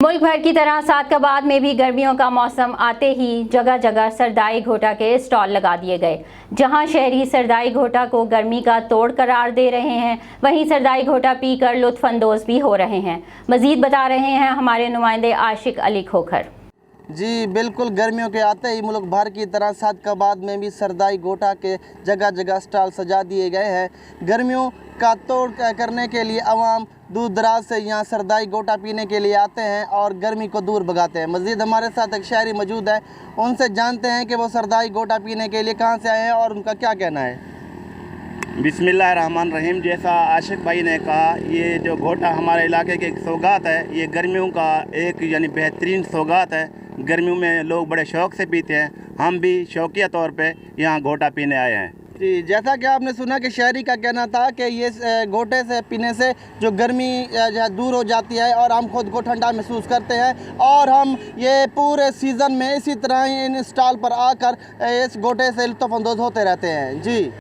मुल्क भर की तरह सादकाबाद में भी गर्मियों का मौसम आते ही जगह जगह सरदाई घोटा के स्टॉल लगा दिए गए। जहां शहरी सरदाई घोटा को गर्मी का तोड़ करार दे रहे हैं, वहीं सरदाई घोटा पीकर लुत्फ अंदोज भी हो रहे हैं। मजीद बता रहे हैं हमारे नुमाइंदे आशिक अली खोखर। जी बिल्कुल, गर्मियों के आते ही मुल्क भर की तरह सादकाबाद में भी सरदाई घोटा के जगह जगह स्टॉल सजा दिए गए हैं। गर्मियों का तोड़ करने के लिए अवाम दूर दराज से यहाँ सरदाई घोटा पीने के लिए आते हैं और गर्मी को दूर भगाते हैं। मज़ीद हमारे साथ एक शहरी मौजूद है, उनसे जानते हैं कि वो सरदाई घोटा पीने के लिए कहाँ से आए हैं और उनका क्या कहना है। बिस्मिल्लाहिर्रहमानिर्रहीम। जैसा आशिक भाई ने कहा, ये जो घोटा हमारे इलाके की एक सौगात है, ये गर्मियों का एक यानी बेहतरीन सौगात है। गर्मियों में लोग बड़े शौक़ से पीते हैं, हम भी शौकिया तौर पे यहाँ घोटा पीने आए हैं। जी, जैसा कि आपने सुना कि शहरी का कहना था कि ये घोटे से पीने से जो गर्मी दूर हो जाती है और हम खुद को ठंडा महसूस करते हैं और हम ये पूरे सीज़न में इसी तरह इन स्टॉल पर आकर इस घोटे से लुत्फ़ अंदोज़ होते रहते हैं। जी।